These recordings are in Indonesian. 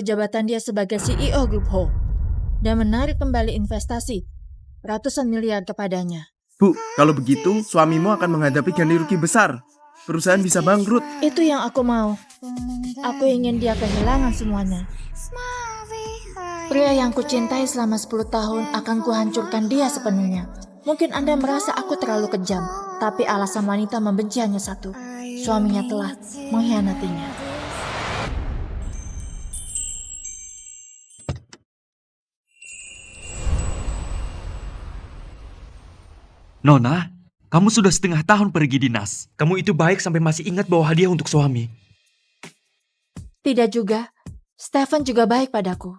jabatan dia sebagai CEO Grup Ho dan menarik kembali investasi ratusan miliar kepadanya. Bu, kalau begitu suamimu akan menghadapi ganti rugi besar. Perusahaan bisa bangkrut. Itu yang aku mau. Aku ingin dia kehilangan semuanya. Pria yang kucintai selama 10 tahun akan kuhancurkan dia sepenuhnya. Mungkin Anda merasa aku terlalu kejam, tapi alasan wanita membenci hanya satu. Suaminya telah mengkhianatinya. Nona, kamu sudah setengah tahun pergi dinas. Kamu itu baik sampai masih ingat bawa hadiah untuk suami. Tidak juga. Stefan juga baik padaku.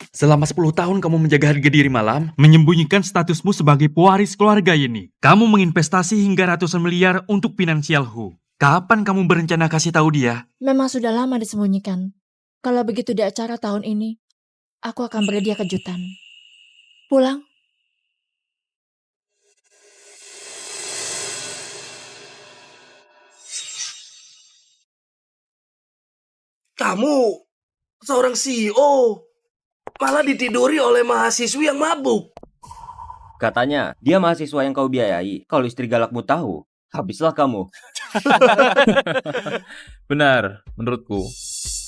Selama 10 tahun kamu menjaga harga diri malam, menyembunyikan statusmu sebagai pewaris keluarga ini. Kamu menginvestasi hingga ratusan miliar untuk finansial Hu. Kapan kamu berencana kasih tahu dia? Memang sudah lama disembunyikan. Kalau begitu di acara tahun ini, aku akan beri dia kejutan. Pulang. Kamu seorang CEO, malah ditiduri oleh mahasiswi yang mabuk. Katanya, dia mahasiswa yang kau biayai. Kalau istri galakmu tahu, habislah kamu. Benar, menurutku.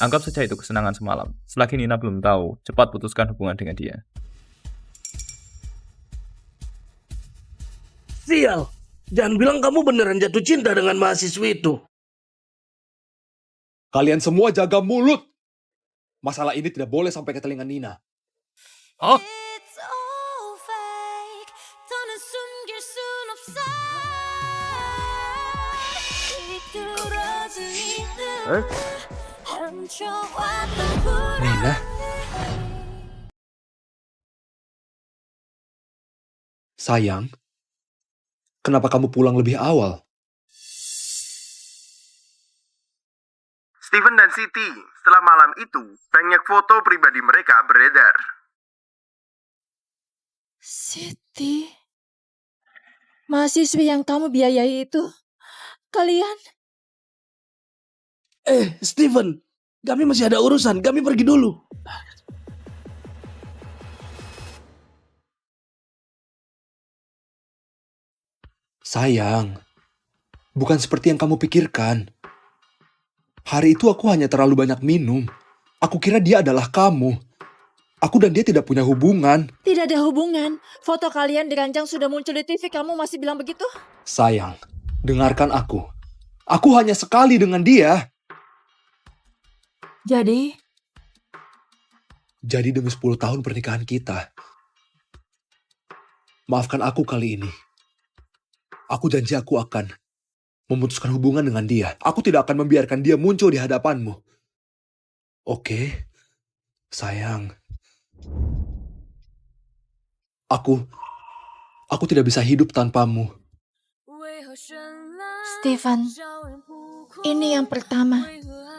Anggap saja itu kesenangan semalam. Selagi Nina belum tahu, cepat putuskan hubungan dengan dia. Sial, jangan bilang kamu beneran jatuh cinta dengan mahasiswi itu. Kalian semua jaga mulut. Masalah ini tidak boleh sampai ke telinga Nina. Oh, Nina? Sayang, kenapa kamu pulang lebih awal? Steven dan Siti, setelah malam itu, banyak foto pribadi mereka beredar. Siti, mahasiswi yang kamu biayai itu, kalian? Steven, kami masih ada urusan, kami pergi dulu. Sayang, bukan seperti yang kamu pikirkan. Hari itu aku hanya terlalu banyak minum. Aku kira dia adalah kamu. Aku dan dia tidak punya hubungan. Tidak ada hubungan. Foto kalian dirancang sudah muncul di TV, kamu masih bilang begitu? Sayang, dengarkan aku. Aku hanya sekali dengan dia. Jadi demi 10 tahun pernikahan kita. Maafkan aku kali ini. Aku janji aku akan memutuskan hubungan dengan dia. Aku tidak akan membiarkan dia muncul di hadapanmu. Oke, sayang. Aku tidak bisa hidup tanpamu. Stefan, ini yang pertama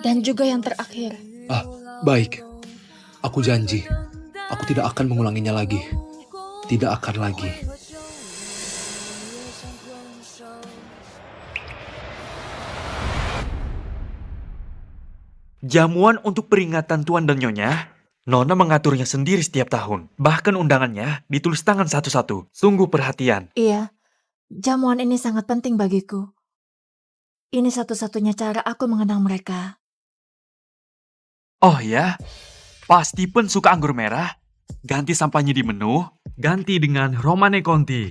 dan juga yang terakhir. Baik. Aku janji. Aku tidak akan mengulanginya lagi. Tidak akan lagi. Jamuan untuk peringatan Tuan dan Nyonya, Nona mengaturnya sendiri setiap tahun. Bahkan undangannya ditulis tangan satu-satu. Sungguh perhatian. Iya, jamuan ini sangat penting bagiku. Ini satu-satunya cara aku mengenang mereka. Oh ya, Pak Stephen suka anggur merah. Ganti sampahnya di menu, ganti dengan Romane Conti.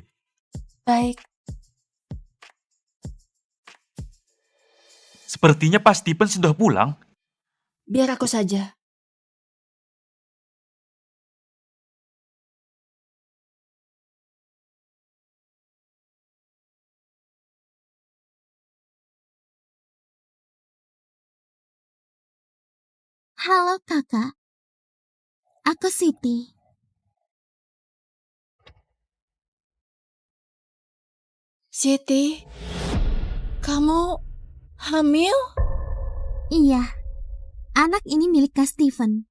Baik. Sepertinya Pak Stephen sudah pulang. Biar aku saja. Halo kakak, aku Siti. Siti, kamu hamil? Iya, anak ini milik Kak Steven.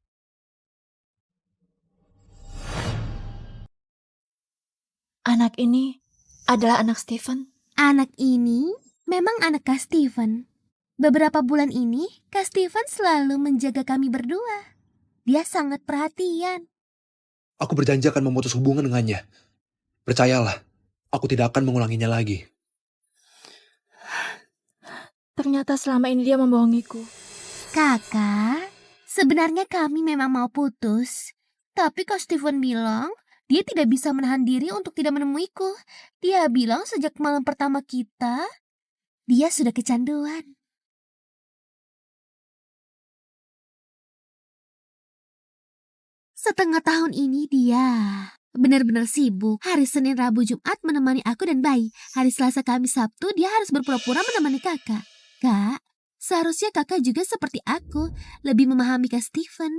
Anak ini adalah anak Stephen? Anak ini memang anak Kak Steven. Beberapa bulan ini, Kak Steven selalu menjaga kami berdua. Dia sangat perhatian. Aku berjanji akan memutus hubungan dengannya. Percayalah, aku tidak akan mengulanginya lagi. Ternyata selama ini dia membohongiku. Kakak, sebenarnya kami memang mau putus. Tapi Kak Steven bilang, dia tidak bisa menahan diri untuk tidak menemuiku. Dia bilang sejak malam pertama kita, dia sudah kecanduan. Setengah tahun ini dia benar-benar sibuk. Hari Senin, Rabu, Jumat menemani aku dan bayi. Hari Selasa, Kamis, Sabtu dia harus berpura-pura menemani kakak. Kak, seharusnya kakak juga seperti aku, lebih memahami Kak Steven.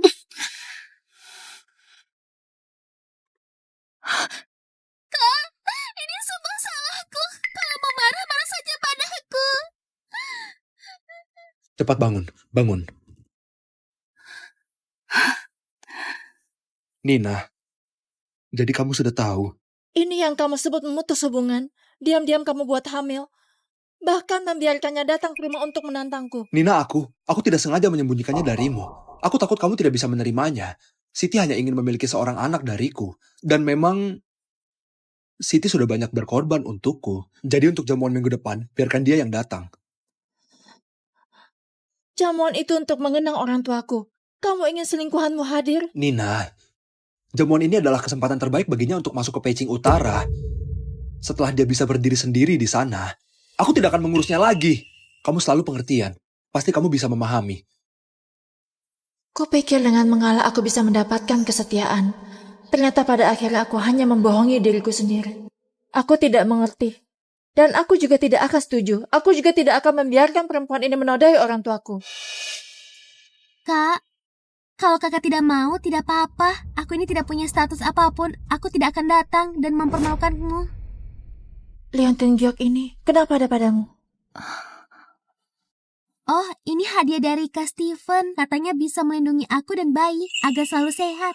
Kak, ini semua salahku. Kalau mau marah, marah saja padaku. Cepat bangun, bangun. Nina, jadi kamu sudah tahu. Ini yang kamu sebut memutus hubungan. Diam-diam kamu buat hamil. Bahkan membiarkannya datang ke rumah untuk menantangku. Nina, aku tidak sengaja menyembunyikannya darimu. Aku takut kamu tidak bisa menerimanya. Siti hanya ingin memiliki seorang anak dariku. Dan memang Siti sudah banyak berkorban untukku. Jadi untuk jamuan minggu depan, biarkan dia yang datang. Jamuan itu untuk mengenang orang tuaku. Kamu ingin selingkuhanmu hadir? Nina, jamuan ini adalah kesempatan terbaik baginya untuk masuk ke Peicing Utara. Setelah dia bisa berdiri sendiri di sana, aku tidak akan mengurusnya lagi. Kamu selalu pengertian. Pasti kamu bisa memahami. Kupikir dengan mengalah aku bisa mendapatkan kesetiaan. Ternyata pada akhirnya aku hanya membohongi diriku sendiri. Aku tidak mengerti. Dan aku juga tidak akan setuju. Aku juga tidak akan membiarkan perempuan ini menodai orang tuaku. Kak, kalau kakak tidak mau, tidak apa-apa. Aku ini tidak punya status apapun. Aku tidak akan datang dan mempermalukanmu. Liontin Giok ini, kenapa ada padamu? Oh, ini hadiah dari Kak Steven. Katanya bisa melindungi aku dan bayi agar selalu sehat.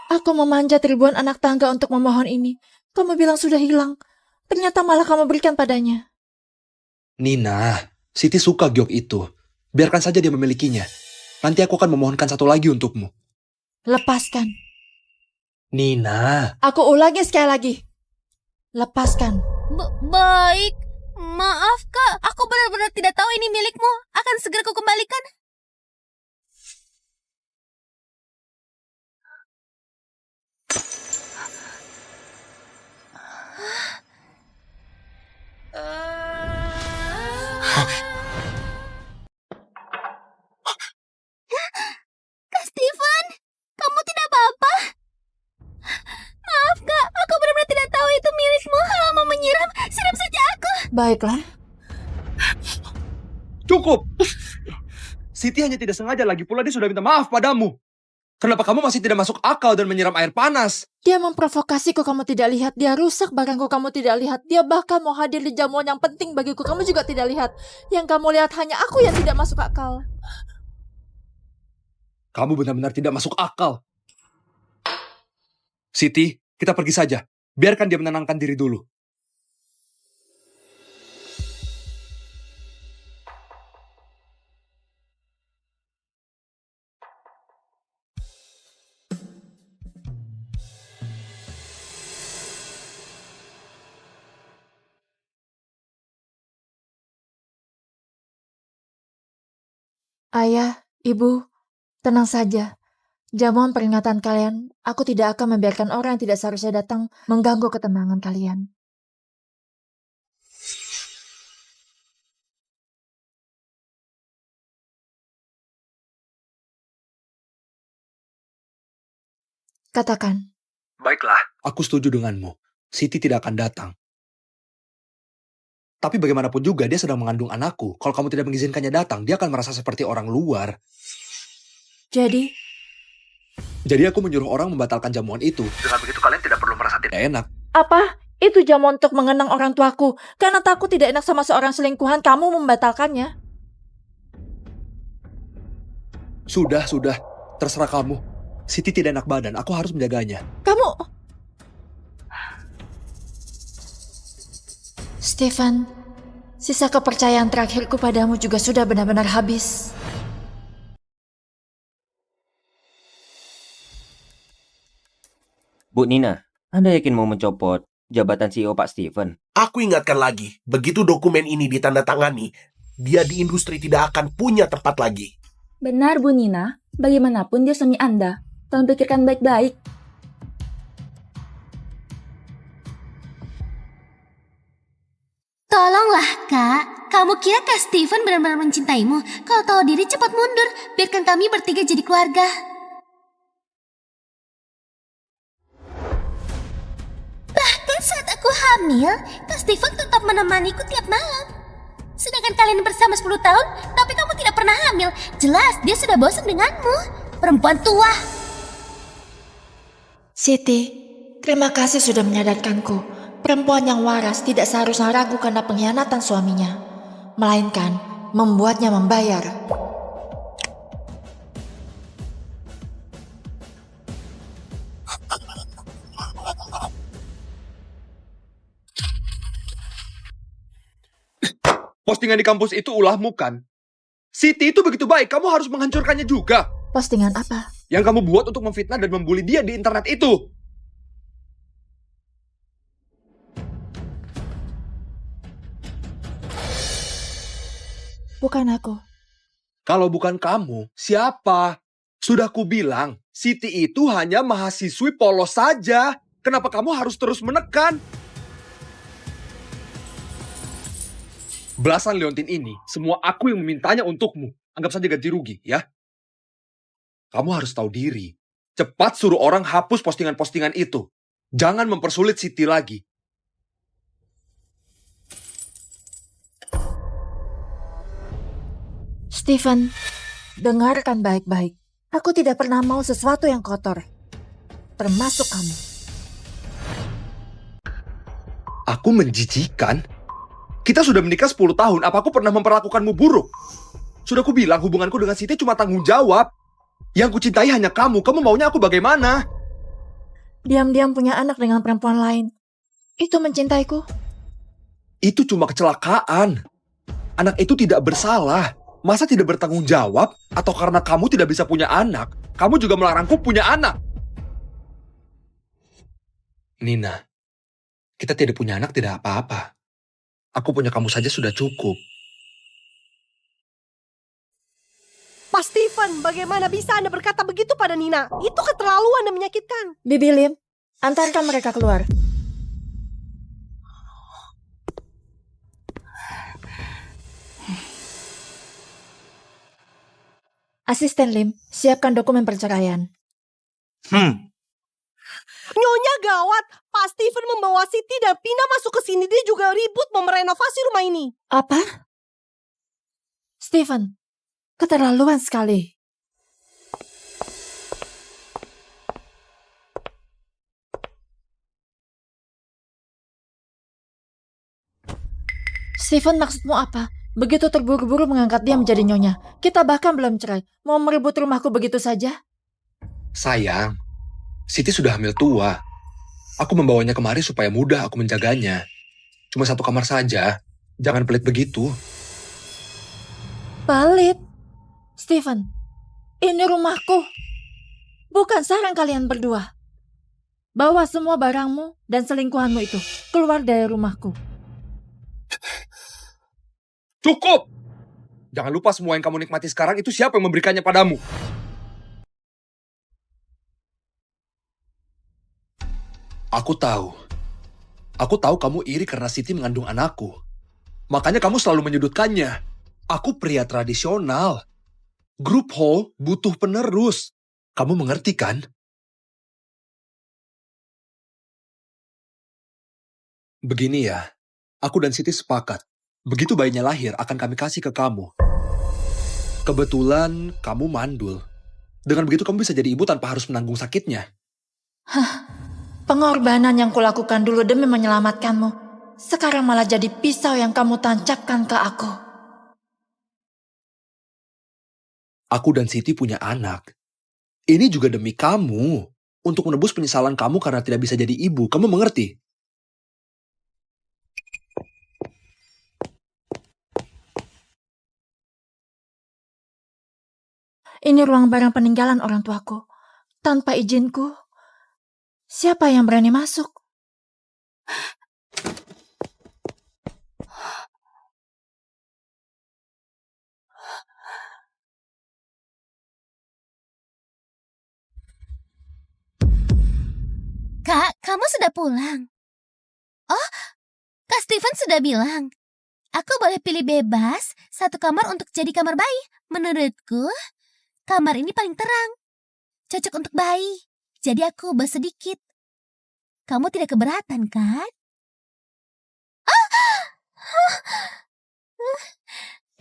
Aku memanjat ribuan anak tangga untuk memohon ini. Kamu bilang sudah hilang. Ternyata malah kamu berikan padanya. Nina, Siti suka giok itu. Biarkan saja dia memilikinya. Nanti aku akan memohonkan satu lagi untukmu. Lepaskan. Nina. Aku ulangi sekali lagi. Lepaskan. Baik. Maaf, Kak. Aku benar-benar tidak tahu ini milikmu. Akan segera kukembalikan. Kak Steven, kamu tidak apa-apa? Maaf, Kak. Aku benar-benar tidak tahu itu milikmu. Kalau mau menyiram, siram saja aku. Baiklah. Cukup! Siti hanya tidak sengaja, lagi pula dia sudah minta maaf padamu. Kenapa kamu masih tidak masuk akal dan menyiram air panas? Dia memprovokasiku, kamu tidak lihat. Dia rusak barangku, kamu tidak lihat. Dia bahkan mau hadir di jamuan yang penting bagiku, kamu juga tidak lihat. Yang kamu lihat hanya aku yang tidak masuk akal. Kamu benar-benar tidak masuk akal. Siti, kita pergi saja. Biarkan dia menenangkan diri dulu. Ayah, ibu, tenang saja. Jamuan peringatan kalian, aku tidak akan membiarkan orang yang tidak seharusnya datang mengganggu ketenangan kalian. Katakan. Baiklah. Aku setuju denganmu. Siti tidak akan datang. Tapi bagaimanapun juga dia sedang mengandung anakku. Kalau kamu tidak mengizinkannya datang, dia akan merasa seperti orang luar. Jadi aku menyuruh orang membatalkan jamuan itu. Dengan begitu kalian tidak perlu merasa tidak enak. apa? Itu jamuan untuk mengenang orang tuaku. Karena takut tidak enak sama seorang selingkuhan, kamu membatalkannya. Sudah. Terserah kamu. Siti tidak enak badan, aku harus menjaganya. Kamu... Stefan, sisa kepercayaan terakhirku padamu juga sudah benar-benar habis. Bu Nina, Anda yakin mau mencopot jabatan CEO Pak Steven? Aku ingatkan lagi, begitu dokumen ini ditandatangani, dia di industri tidak akan punya tempat lagi. Benar, Bu Nina. Bagaimanapun dia suami Anda. Tolong pikirkan baik-baik. Tolonglah, Kak. Kamu kira Kak Steven benar-benar mencintaimu? Kalau tahu diri cepat mundur. Biarkan kami bertiga jadi keluarga. Bahkan saat aku hamil, Kak Steven tetap menemaniku tiap malam. Sedangkan kalian bersama 10 tahun, tapi kamu tidak pernah hamil. Jelas dia sudah bosan denganmu. Perempuan tua. Siti, terima kasih sudah menyadarkanku. Perempuan yang waras tidak seharusnya ragu karena pengkhianatan suaminya, melainkan membuatnya membayar. Postingan di kampus itu ulahmu kan? Siti itu begitu baik, kamu harus menghancurkannya juga. Postingan apa? Yang kamu buat untuk memfitnah dan membuli dia di internet itu. Bukan aku. Kalau bukan kamu, siapa? Sudah kubilang, Siti itu hanya mahasiswi polos saja. Kenapa kamu harus terus menekan? Belasan leontin ini, semua aku yang memintanya untukmu. Anggap saja ganti rugi, ya. Kamu harus tahu diri. Cepat suruh orang hapus postingan-postingan itu. Jangan mempersulit Siti lagi. Steven, dengarkan baik-baik. Aku tidak pernah mau sesuatu yang kotor. Termasuk kamu. Aku menjijikan? Kita sudah menikah 10 tahun, apa aku pernah memperlakukanmu buruk? Sudah aku bilang hubunganku dengan Siti cuma tanggung jawab. Yang kucintai hanya kamu maunya aku bagaimana? Diam-diam punya anak dengan perempuan lain. Itu mencintaiku? Itu cuma kecelakaan. Anak itu tidak bersalah. Masa tidak bertanggung jawab? Atau karena kamu tidak bisa punya anak, kamu juga melarangku punya anak? Nina, kita tidak punya anak tidak apa-apa. Aku punya kamu saja sudah cukup. Pak Steven, bagaimana bisa Anda berkata begitu pada Nina? Itu keterlaluan dan menyakitkan. Bibi Lim, antarkan mereka keluar. Asisten Lim, siapkan dokumen perceraian. Nyonya gawat, Pak Steven membawa Siti dan Pina masuk ke sini. Dia juga ribut mau merenovasi rumah ini. Apa? Steven, keterlaluan sekali. Steven, maksudmu apa? Begitu terburu-buru mengangkat dia menjadi nyonya. Kita bahkan belum cerai. Mau merebut rumahku begitu saja? Sayang, Siti sudah hamil tua. Aku membawanya kemari supaya mudah aku menjaganya. Cuma satu kamar saja. Jangan pelit begitu. Pelit? Steven, ini rumahku. Bukan sarang kalian berdua. Bawa semua barangmu dan selingkuhanmu itu keluar dari rumahku. Cukup! Jangan lupa semua yang kamu nikmati sekarang itu siapa yang memberikannya padamu. Aku tahu. Aku tahu kamu iri karena Siti mengandung anakku. Makanya kamu selalu menyudutkannya. Aku pria tradisional. Grup Ho butuh penerus. Kamu mengerti kan? Begini ya, aku dan Siti sepakat. Begitu bayinya lahir, akan kami kasih ke kamu. Kebetulan kamu mandul. Dengan begitu kamu bisa jadi ibu tanpa harus menanggung sakitnya. Pengorbanan yang kulakukan dulu demi menyelamatkanmu, sekarang malah jadi pisau yang kamu tancapkan ke aku. Aku dan Siti punya anak. Ini juga demi kamu. Untuk menebus penyesalan kamu karena tidak bisa jadi ibu. Kamu mengerti? Ini ruang barang peninggalan orang tuaku. Tanpa izinku, Siapa yang berani masuk? Kak, kamu sudah pulang? Oh, Kak Steven sudah bilang. Aku boleh pilih bebas satu kamar untuk jadi kamar bayi. Menurutku, kamar ini paling terang. Cocok untuk bayi. Jadi aku ubah sedikit. Kamu tidak keberatan, kan?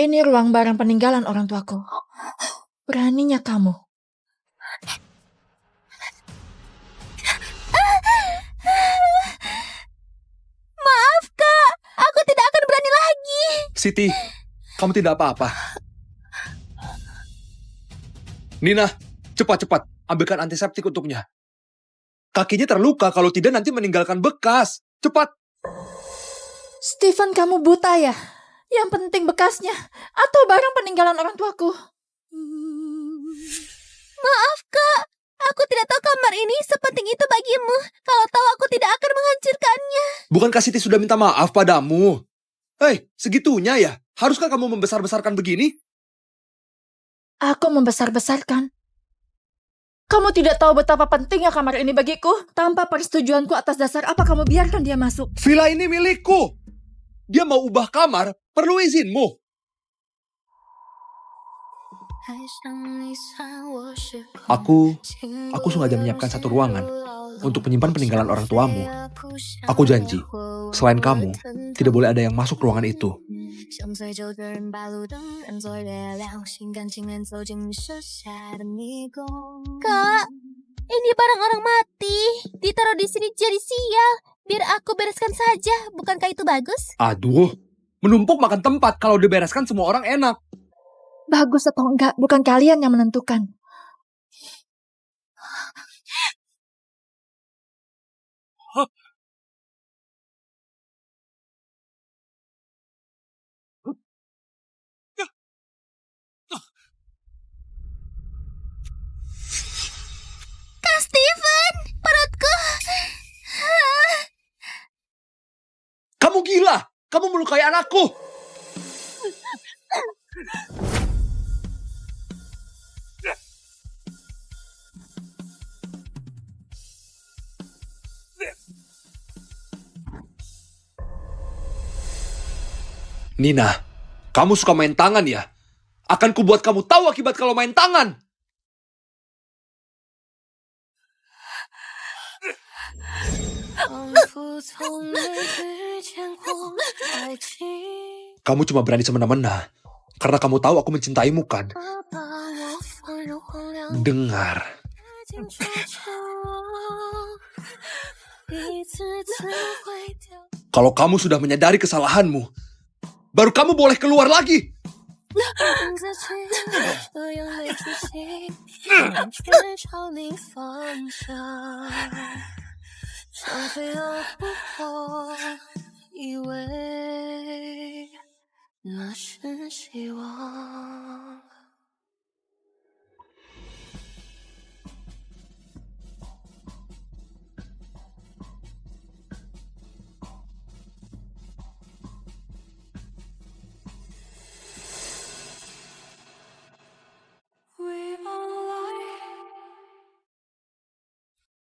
Ini ruang barang peninggalan orang tuaku. Beraninya kamu. Maaf, Kak. Aku tidak akan berani lagi. Siti, kamu tidak apa-apa. Nina, cepat-cepat ambilkan antiseptik untuknya. Kakinya terluka, kalau tidak nanti meninggalkan bekas. Cepat. Steven, kamu buta ya? Yang penting bekasnya atau barang peninggalan orang tuaku. Maaf, Kak. Aku tidak tahu kamar ini sepenting itu bagimu. Kalau tahu aku tidak akan menghancurkannya. Bukankah Siti sudah minta maaf padamu? Hei, segitunya ya? Haruskah kamu membesar-besarkan begini? Aku membesar-besarkan. Kamu tidak tahu betapa pentingnya kamar ini bagiku. Tanpa persetujuanku atas dasar apa kamu biarkan dia masuk? Villa ini milikku. Dia mau ubah kamar, perlu izinmu. Aku sengaja menyiapkan satu ruangan untuk menyimpan peninggalan orang tuamu. Aku janji, selain kamu, tidak boleh ada yang masuk ruangan itu. Kak, ini barang orang mati. Ditaruh di sini jadi sial. Biar aku bereskan saja. Bukankah itu bagus? Aduh, menumpuk makan tempat. Kalau dibereskan semua orang enak. Bagus atau enggak, bukan kalian yang menentukan. Kak Steven, perutku. Kamu gila! Kamu melukai anakku! Nina, kamu suka main tangan ya? Akan kubuat kamu tahu akibat kalau main tangan. Kamu cuma berani semena-mena karena kamu tahu aku mencintaimu, kan? Dengar. Kalau kamu sudah menyadari kesalahanmu, baru kamu boleh keluar lagi.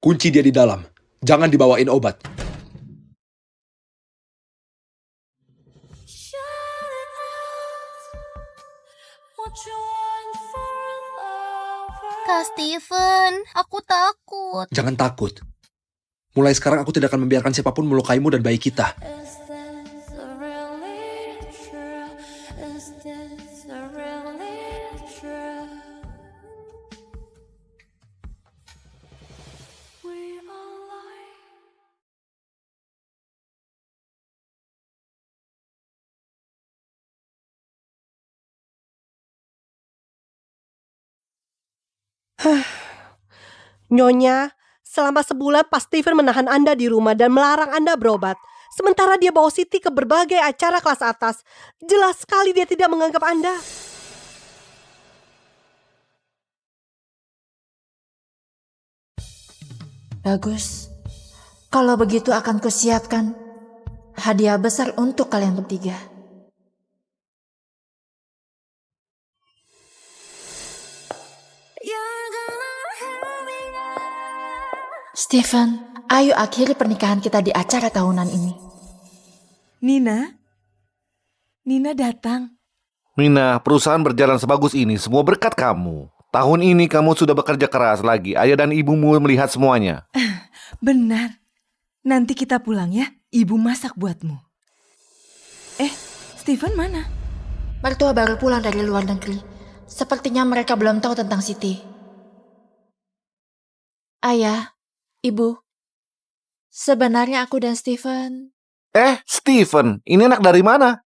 Kunci dia di dalam. Jangan dibawain obat. Kak Steven, aku takut. Jangan takut. Mulai sekarang aku tidak akan membiarkan siapapun melukaimu dan bayi kita. Nyonya, selama sebulan Pak Steven menahan Anda di rumah dan melarang Anda berobat. Sementara dia bawa Siti ke berbagai acara kelas atas. Jelas sekali dia tidak menganggap Anda. Bagus. Kalau begitu akan kusiapkan hadiah besar untuk kalian bertiga. Stephen, ayo akhiri pernikahan kita di acara tahunan ini. Nina datang. Mina, perusahaan berjalan sebagus ini semua berkat kamu. Tahun ini kamu sudah bekerja keras lagi. Ayah dan ibumu melihat semuanya. Benar. Nanti kita pulang ya. Ibu masak buatmu. Stephen mana? Mertua baru pulang dari luar negeri. Sepertinya mereka belum tahu tentang Siti. Ayah, Ibu, sebenarnya aku dan Stephen... Stephen, ini anak dari mana?